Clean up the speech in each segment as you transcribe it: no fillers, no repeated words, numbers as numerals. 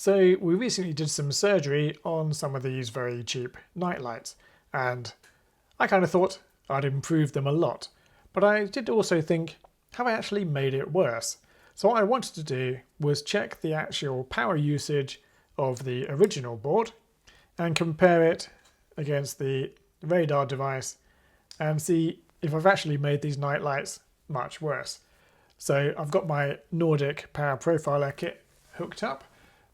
So we recently did some surgery on some of these very cheap night lights, and I kind of thought I'd improved them a lot, but I did also think, have I actually made it worse? So what I wanted to do was check the actual power usage of the original board and compare it against the radar device and see if I've actually made these night lights much worse. So I've got my Nordic Power Profiler Kit hooked up.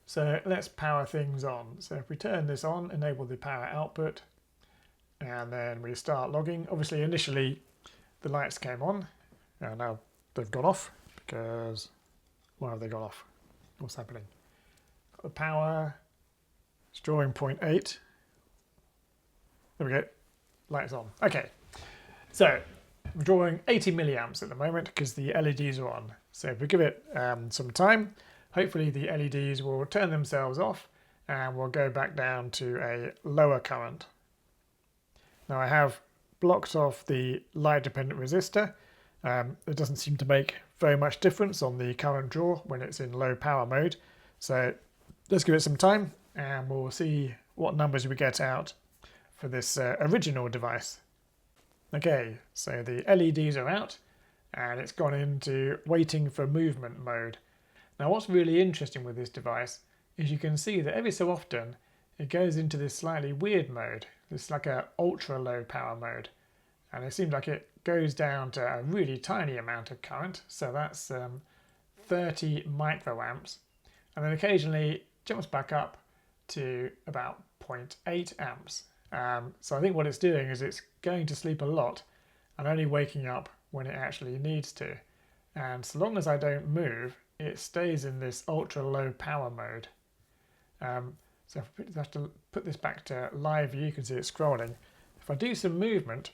So let's power things on. So if we turn this on, enable the power output, and then we start logging. Obviously initially the lights came on, and now they've gone off because, why have they gone off? What's happening? Got the power, it's drawing 0.8. There we go, lights on. Okay, so we're drawing 80 milliamps at the moment because the LEDs are on. So if we give it some time, hopefully the LEDs will turn themselves off and we'll go back down to a lower current. Now I have blocked off the light dependent resistor. It doesn't seem to make very much difference on the current draw when it's in low power mode. So let's give it some time and we'll see what numbers we get out for this original device. Okay, so the LEDs are out and it's gone into waiting for movement mode. Now what's really interesting with this device is you can see that every so often it goes into this slightly weird mode. It's like a ultra low power mode, and it seems like it goes down to a really tiny amount of current, so that's 30 microamps, and then occasionally jumps back up to about 0.8 amps. So I think what it's doing is it's going to sleep a lot and only waking up when it actually needs to, and so long as I don't move, it stays in this ultra low power mode. So if I have to put this back to live view, you can see it scrolling. If I do some movement,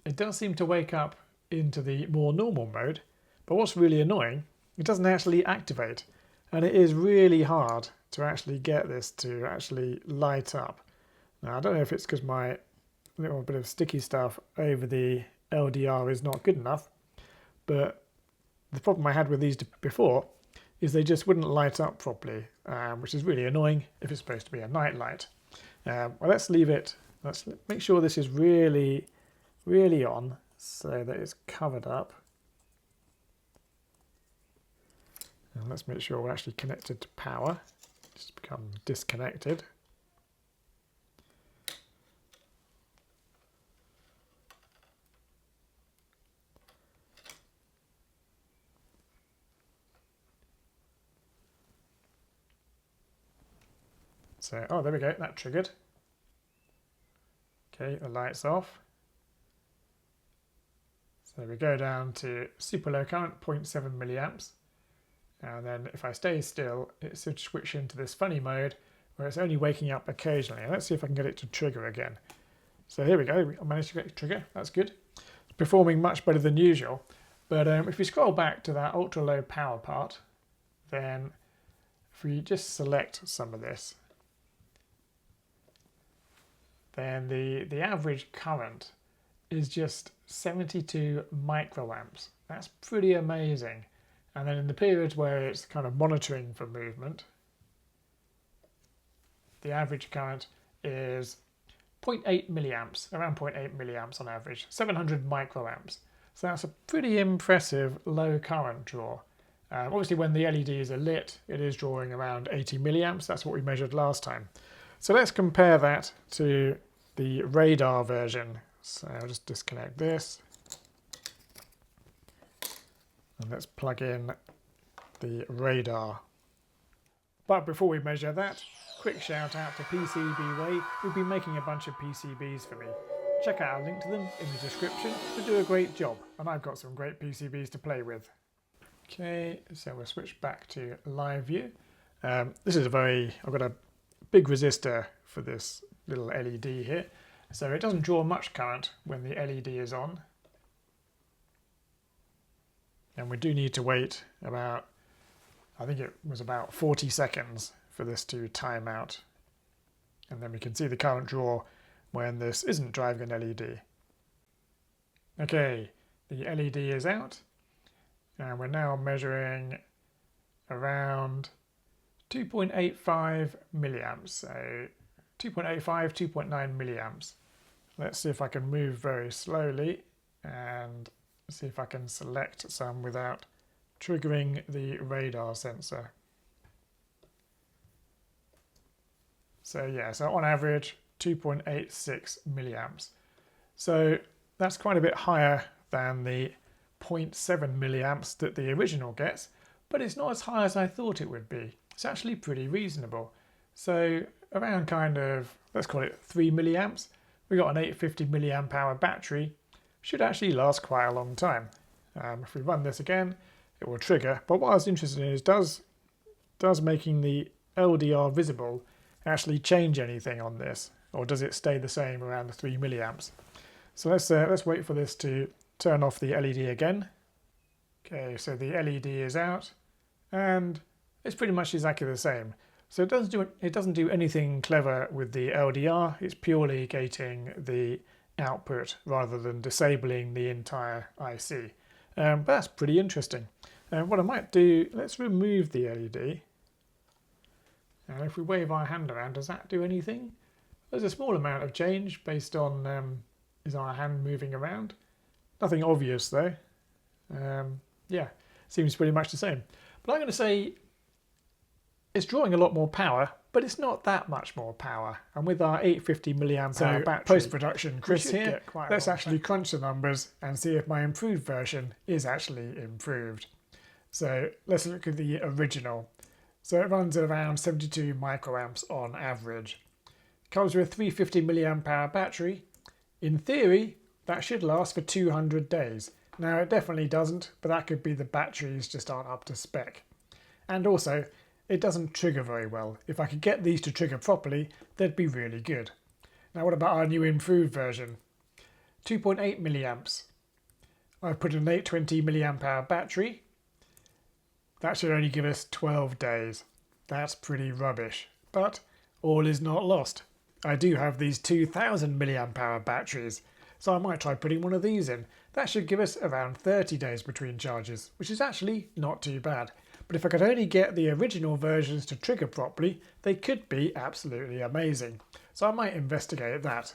it does seem to wake up into the more normal mode, but what's really annoying, it doesn't actually activate, and it is really hard to actually get this to actually light up. Now I don't know if it's because my little bit of sticky stuff over the LDR is not good enough, but the problem I had with these before is they just wouldn't light up properly, which is really annoying if it's supposed to be a night light. Well, let's leave it. Let's make sure this is really on so that it's covered up. And let's make sure we're actually connected to power. Just become disconnected. So, oh, there we go, that triggered. Okay, the light's off. So we go down to super low current, 0.7 milliamps. And then if I stay still, it should switch into this funny mode where it's only waking up occasionally. And let's see if I can get it to trigger again. So here we go, I managed to get it to trigger, that's good. It's performing much better than usual. But if we scroll back to that ultra low power part, then if we just select some of this, then the average current is just 72 microamps. That's pretty amazing. And then in the periods where it's kind of monitoring for movement, the average current is 0.8 milliamps, around 0.8 milliamps on average, 700 microamps. So that's a pretty impressive low current draw. Obviously when the LEDs are lit, it is drawing around 80 milliamps. That's what we measured last time. So let's compare that to the radar version. So I'll just disconnect this. And let's plug in the radar. But before we measure that, quick shout out to PCB Way, who've been making a bunch of PCBs for me. Check out a link to them in the description. They do a great job, and I've got some great PCBs to play with. Okay, so we'll switch back to live view. This is I've got a big resistor for this little LED here, so it doesn't draw much current when the LED is on. And we do need to wait about, I think it was about 40 seconds for this to time out. And then we can see the current draw when this isn't driving an LED. Okay, the LED is out, and we're now measuring around 2.85 milliamps, so 2.85, 2.9 milliamps. Let's see if I can move very slowly and see if I can select some without triggering the radar sensor. So yeah, so on average 2.86 milliamps. So that's quite a bit higher than the 0.7 milliamps that the original gets, but it's not as high as I thought it would be. It's actually pretty reasonable. So around kind of, let's call it 3 milliamps, we got an 850 milliamp hour battery, should actually last quite a long time. If we run this again, it will trigger, but what I was interested in is does making the LDR visible actually change anything on this, or does it stay the same around the 3 milliamps? So let's wait for this to turn off the LED again. Okay, so the LED is out, and it's pretty much exactly the same. So it doesn't do anything clever with the LDR. It's purely gating the output rather than disabling the entire IC. But that's pretty interesting. What I might do, let's remove the LED. And if we wave our hand around, does that do anything? There's a small amount of change based on is our hand moving around. Nothing obvious though. Yeah, seems pretty much the same. But I'm going to say it's drawing a lot more power, but it's not that much more power. And with our 850 milliamp hour battery, post-production Chris here, let's actually crunch the numbers and see if my improved version is actually improved. So let's look at the original. So it runs at around 72 microamps on average. Comes with a 350 milliamp hour battery. In theory, that should last for 200 days. Now it definitely doesn't, but that could be the batteries just aren't up to spec. And also, it doesn't trigger very well. If I could get these to trigger properly, they'd be really good. Now what about our new improved version? 2.8 milliamps. I've put an 820 milliamp hour battery. That should only give us 12 days. That's pretty rubbish, but all is not lost. I do have these 2000 milliamp hour batteries, so I might try putting one of these in. That should give us around 30 days between charges, which is actually not too bad. But if I could only get the original versions to trigger properly, they could be absolutely amazing. So I might investigate that.